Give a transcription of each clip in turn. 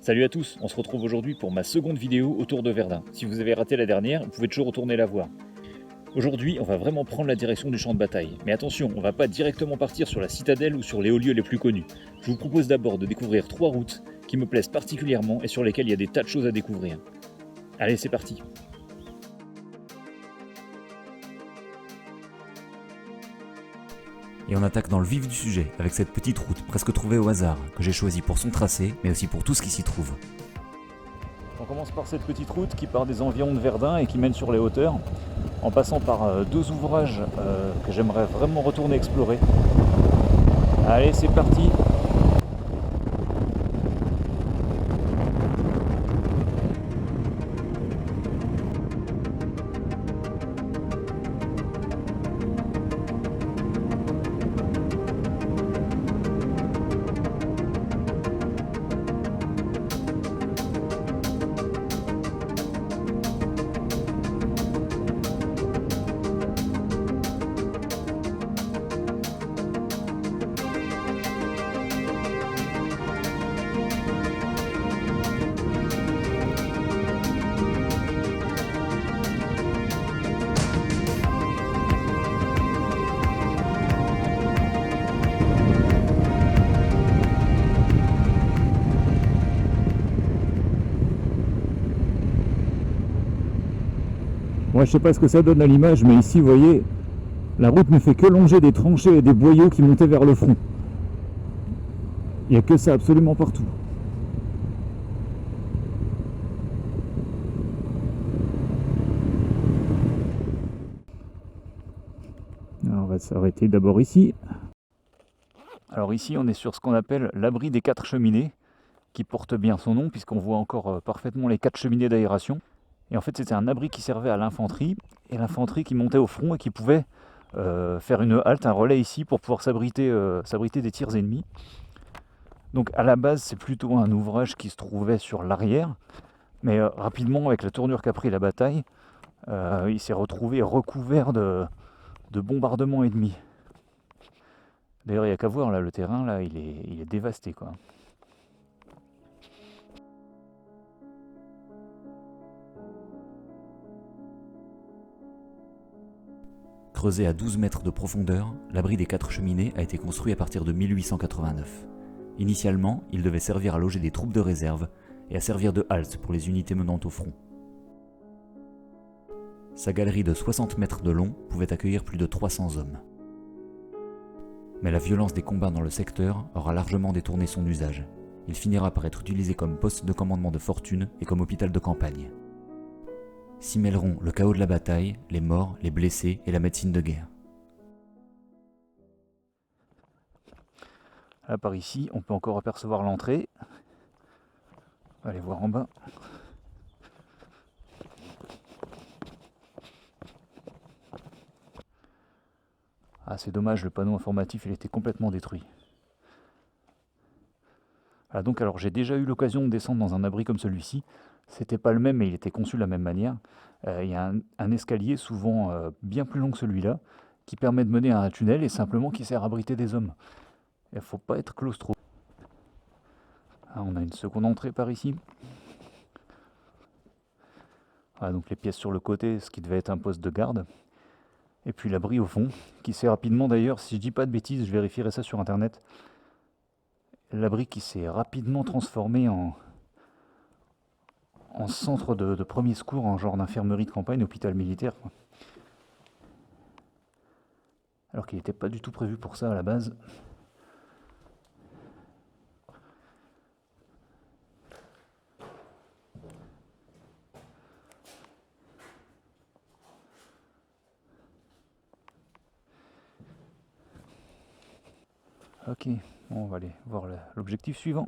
Salut à tous, on se retrouve aujourd'hui pour ma seconde vidéo autour de Verdun. Si vous avez raté la dernière, vous pouvez toujours retourner la voir. Aujourd'hui, on va vraiment prendre la direction du champ de bataille. Mais attention, on va pas directement partir sur la citadelle ou sur les hauts lieux les plus connus. Je vous propose d'abord de découvrir 3 routes qui me plaisent particulièrement et sur lesquelles il y a des tas de choses à découvrir. Allez, c'est parti! Et on attaque dans le vif du sujet avec cette petite route presque trouvée au hasard que j'ai choisie pour son tracé mais aussi pour tout ce qui s'y trouve. On commence par cette petite route qui part des environs de Verdun et qui mène sur les hauteurs, en passant par 2 ouvrages que j'aimerais vraiment retourner explorer. Allez, c'est parti! Moi je sais pas ce que ça donne à l'image, mais ici vous voyez, la route ne fait que longer des tranchées et des boyaux qui montaient vers le front. Il n'y a que ça absolument partout. Alors on va s'arrêter d'abord ici. Alors ici on est sur ce qu'on appelle l'abri des 4 cheminées, qui porte bien son nom puisqu'on voit encore parfaitement les 4 cheminées d'aération. Et en fait, c'était un abri qui servait à l'infanterie, et l'infanterie qui montait au front et qui pouvait faire une halte, un relais ici pour pouvoir s'abriter des tirs ennemis. Donc à la base, c'est plutôt un ouvrage qui se trouvait sur l'arrière, mais rapidement, avec la tournure qu'a pris la bataille, il s'est retrouvé recouvert de bombardements ennemis. D'ailleurs, il n'y a qu'à voir, là, le terrain, là, il est dévasté, quoi. Creusé à 12 mètres de profondeur, l'abri des 4 cheminées a été construit à partir de 1889. Initialement, il devait servir à loger des troupes de réserve et à servir de halte pour les unités menant au front. Sa galerie de 60 mètres de long pouvait accueillir plus de 300 hommes. Mais la violence des combats dans le secteur aura largement détourné son usage. Il finira par être utilisé comme poste de commandement de fortune et comme hôpital de campagne. S'y mêleront le chaos de la bataille, les morts, les blessés et la médecine de guerre. Là par ici, on peut encore apercevoir l'entrée. On va aller voir en bas. Ah, c'est dommage, le panneau informatif il était complètement détruit. Ah, donc alors j'ai déjà eu l'occasion de descendre dans un abri comme celui-ci. C'était pas le même, mais il était conçu de la même manière. Il y a un escalier, souvent bien plus long que celui-là, qui permet de mener à un tunnel et simplement qui sert à abriter des hommes. Il ne faut pas être claustro. Ah, on a une seconde entrée par ici. Ah, donc les pièces sur le côté, ce qui devait être un poste de garde. Et puis l'abri au fond, qui s'est rapidement d'ailleurs, si je dis pas de bêtises, je vérifierai ça sur internet. L'abri qui s'est rapidement transformé en centre de premier secours, en genre d'infirmerie de campagne, hôpital militaire, quoi. Alors qu'il n'était pas du tout prévu pour ça à la base. Ok, bon, on va aller voir l'objectif suivant.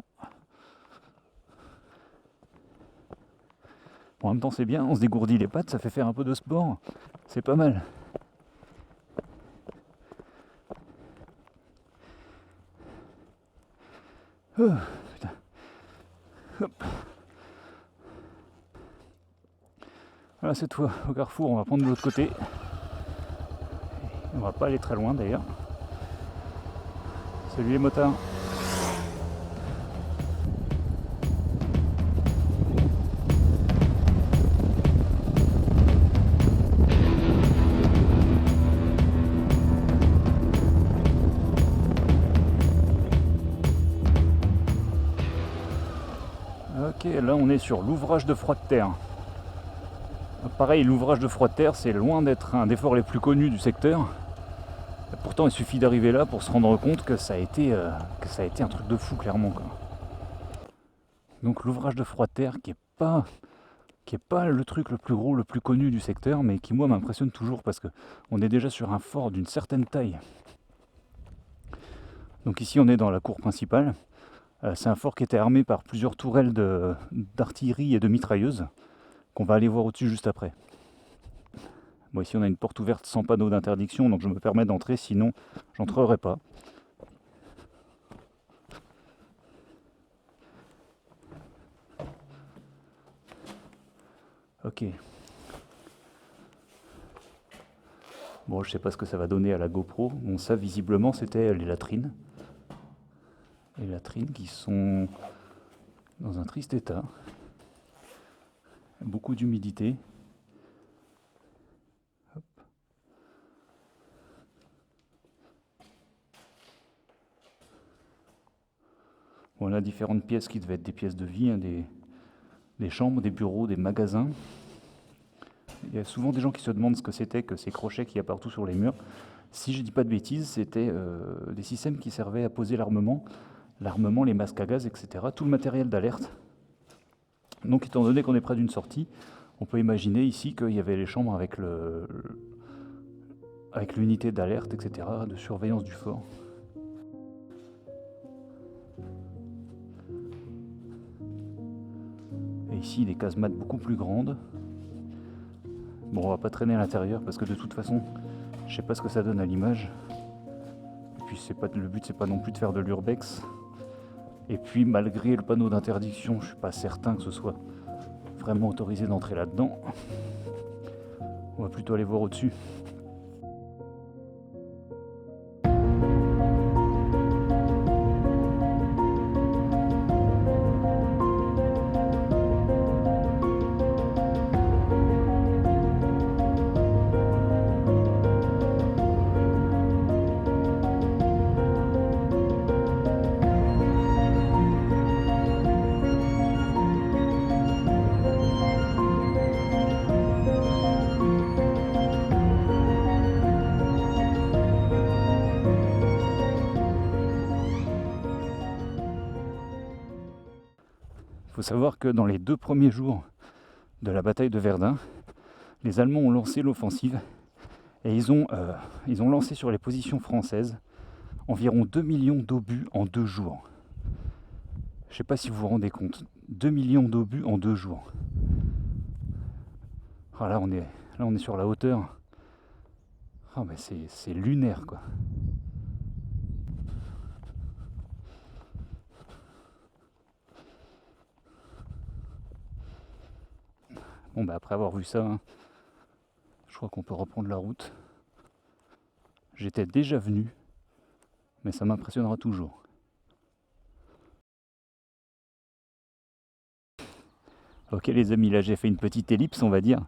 Bon, en même temps c'est bien, on se dégourdit les pattes, ça fait faire un peu de sport, c'est pas mal. Oh, putain. Hop. Voilà, cette fois au carrefour, on va prendre de l'autre côté. On va pas aller très loin d'ailleurs. Salut les motards. là on est sur l'ouvrage de Froide-Terre. Pareil, l'ouvrage de Froide-Terre, c'est loin d'être un des forts les plus connus du secteur. Pourtant, il suffit d'arriver là pour se rendre compte que ça a été un truc de fou, clairement, quoi. Donc l'ouvrage de Froide-Terre, qui est pas le truc le plus gros, le plus connu du secteur, mais qui moi m'impressionne toujours parce que on est déjà sur un fort d'une certaine taille. Donc ici, on est dans la cour principale. C'est un fort qui était armé par plusieurs tourelles d'artillerie et de mitrailleuses, qu'on va aller voir au-dessus juste après. Bon, ici on a une porte ouverte sans panneau d'interdiction, donc je me permets d'entrer, sinon j'entrerai pas. Ok. Bon, je sais pas ce que ça va donner à la GoPro. Bon, ça visiblement c'était les latrines. Les latrines qui sont dans un triste état. Beaucoup d'humidité. Bon, on a différentes pièces qui devaient être des pièces de vie, hein, des chambres, des bureaux, des magasins. Il y a souvent des gens qui se demandent ce que c'était que ces crochets qu'il y a partout sur les murs. Si je dis pas de bêtises, c'était des systèmes qui servaient à poser l'armement, les masques à gaz, etc. Tout le matériel d'alerte. Donc étant donné qu'on est près d'une sortie, on peut imaginer ici qu'il y avait les chambres avec l'unité d'alerte, etc., de surveillance du fort. Et ici, des casemates beaucoup plus grandes. Bon, on va pas traîner à l'intérieur parce que de toute façon, je sais pas ce que ça donne à l'image. Et puis le but, c'est pas non plus de faire de l'urbex. Et puis malgré le panneau d'interdiction, je suis pas certain que ce soit vraiment autorisé d'entrer là-dedans. On va plutôt aller voir au-dessus. Il faut savoir que dans les 2 premiers jours de la bataille de Verdun, les Allemands ont lancé l'offensive et ils ont lancé sur les positions françaises environ 2 millions d'obus en 2 jours. Je ne sais pas si vous vous rendez compte, 2 millions d'obus en 2 jours. Ah, là on est sur la hauteur. Ah, mais c'est lunaire, quoi. Bon, bah après avoir vu ça, hein, je crois qu'on peut reprendre la route. J'étais déjà venu, mais ça m'impressionnera toujours. Ok les amis, là j'ai fait une petite ellipse, on va dire.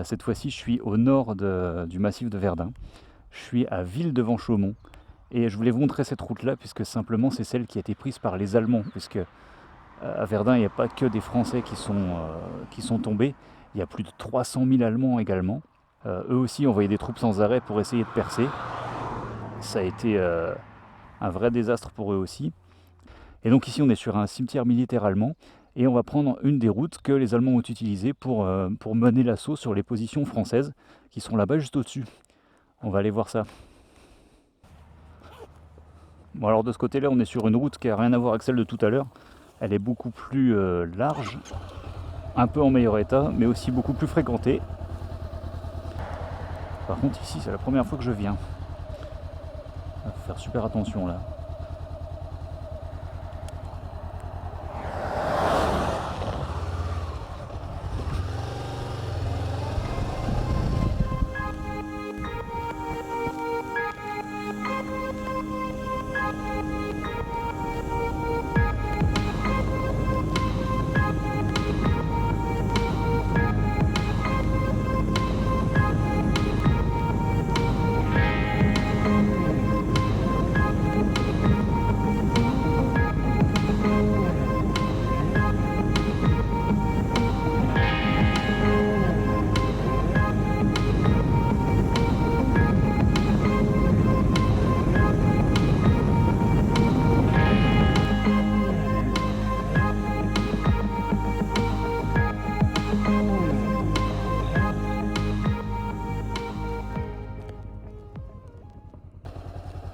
Cette fois-ci, je suis au nord du massif de Verdun. Je suis à Ville-devant-Chaumont. Et je voulais vous montrer cette route-là, puisque simplement c'est celle qui a été prise par les Allemands, puisque à Verdun, il n'y a pas que des Français qui sont tombés. Il y a plus de 300 000 Allemands également. Eux aussi envoyaient des troupes sans arrêt pour essayer de percer. Ça a été un vrai désastre pour eux aussi. Et donc ici, on est sur un cimetière militaire allemand. Et on va prendre une des routes que les Allemands ont utilisées pour mener l'assaut sur les positions françaises, qui sont là-bas juste au-dessus. On va aller voir ça. Bon, alors de ce côté-là, on est sur une route qui n'a rien à voir avec celle de tout à l'heure. Elle est beaucoup plus large, un peu en meilleur état, mais aussi beaucoup plus fréquentée. Par contre, ici, c'est la première fois que je viens. Il faut faire super attention là.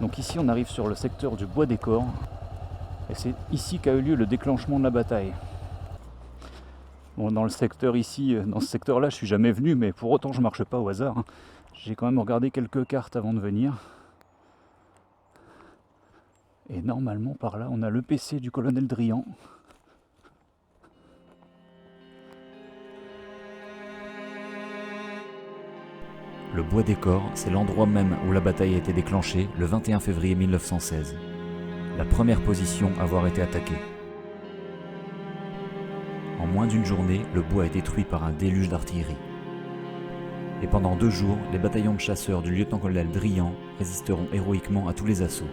Donc ici on arrive sur le secteur du Bois des Corps, et c'est ici qu'a eu lieu le déclenchement de la bataille. Bon, dans le secteur ici, dans ce secteur-là, je suis jamais venu, mais pour autant je marche pas au hasard, hein. J'ai quand même regardé quelques cartes avant de venir. Et normalement par là, on a le PC du colonel Drian. Le Bois des Corps, c'est l'endroit même où la bataille a été déclenchée le 21 février 1916. La première position à avoir été attaquée. En moins d'une journée, le bois est détruit par un déluge d'artillerie. Et pendant 2 jours, les bataillons de chasseurs du lieutenant-colonel Drian résisteront héroïquement à tous les assauts.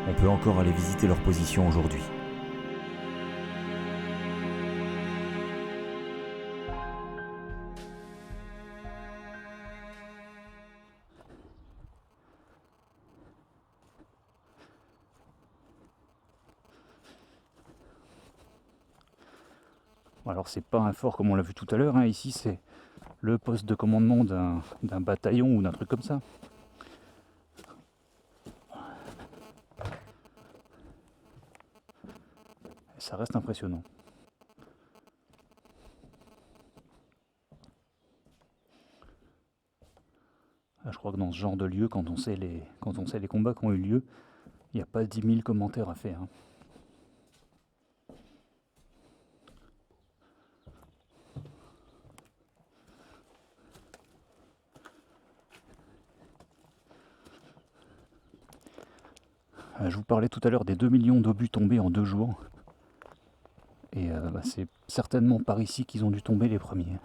On peut encore aller visiter leur position aujourd'hui. Alors c'est pas un fort comme on l'a vu tout à l'heure, hein. Ici c'est le poste de commandement d'un bataillon ou d'un truc comme ça. Et ça reste impressionnant. Je crois que dans ce genre de lieu, quand on sait les combats qui ont eu lieu, il n'y a pas 10 000 commentaires à faire, hein. Je vous parlais tout à l'heure des 2 millions d'obus tombés en 2 jours. Et c'est certainement par ici qu'ils ont dû tomber les premiers.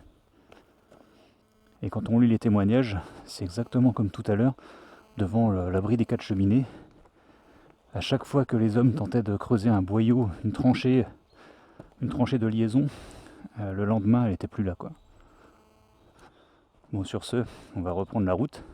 Et quand on lit les témoignages, c'est exactement comme tout à l'heure, devant l'abri des 4 cheminées. À chaque fois que les hommes tentaient de creuser un boyau, une tranchée de liaison, le lendemain elle n'était plus là, quoi. Bon, sur ce, on va reprendre la route.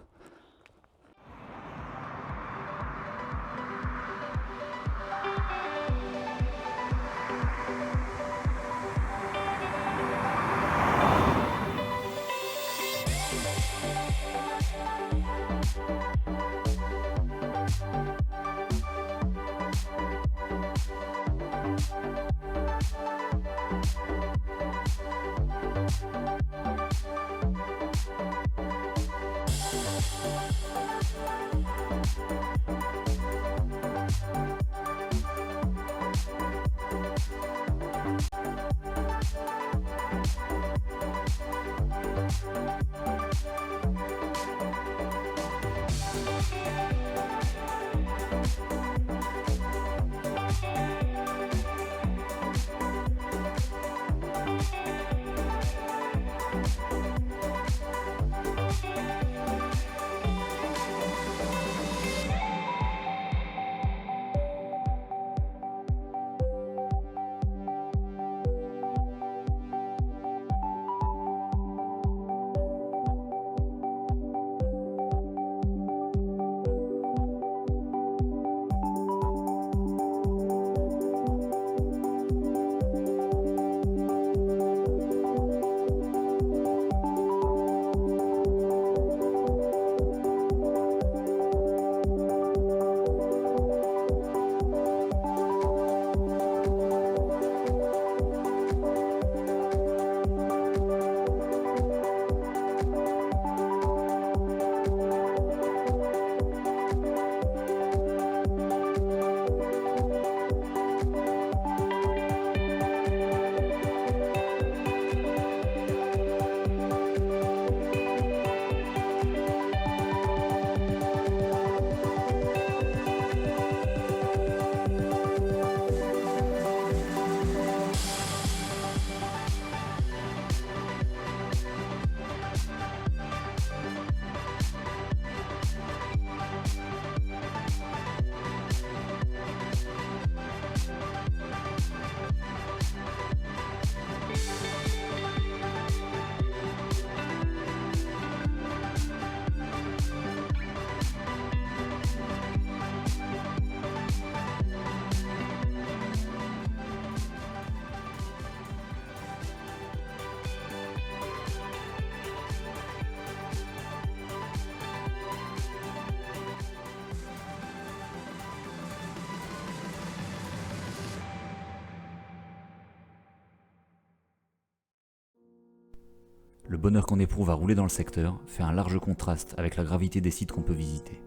Le bonheur qu'on éprouve à rouler dans le secteur fait un large contraste avec la gravité des sites qu'on peut visiter.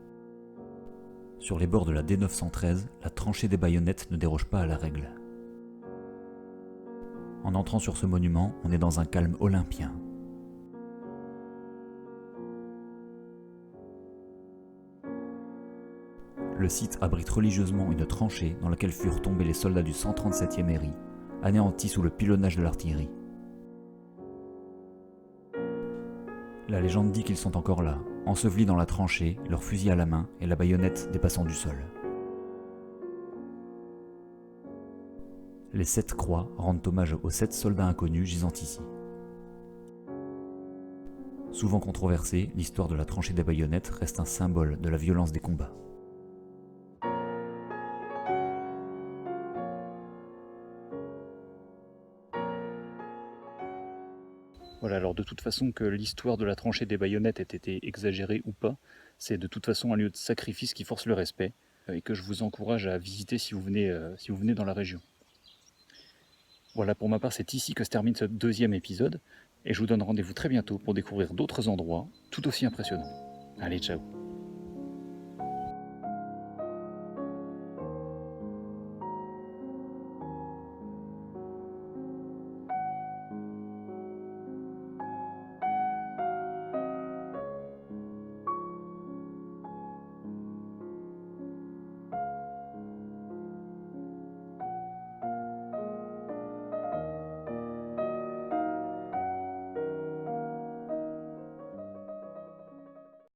Sur les bords de la D913, la tranchée des baïonnettes ne déroge pas à la règle. En entrant sur ce monument, on est dans un calme olympien. Le site abrite religieusement une tranchée dans laquelle furent tombés les soldats du 137e Héry, anéantis sous le pilonnage de l'artillerie. La légende dit qu'ils sont encore là, ensevelis dans la tranchée, leur fusil à la main et la baïonnette dépassant du sol. Les 7 croix rendent hommage aux 7 soldats inconnus gisant ici. Souvent controversée, l'histoire de la tranchée des baïonnettes reste un symbole de la violence des combats. Voilà, alors de toute façon que l'histoire de la tranchée des baïonnettes ait été exagérée ou pas, c'est de toute façon un lieu de sacrifice qui force le respect et que je vous encourage à visiter si vous venez dans la région. Voilà, pour ma part, c'est ici que se termine ce 2e épisode et je vous donne rendez-vous très bientôt pour découvrir d'autres endroits tout aussi impressionnants. Allez, ciao!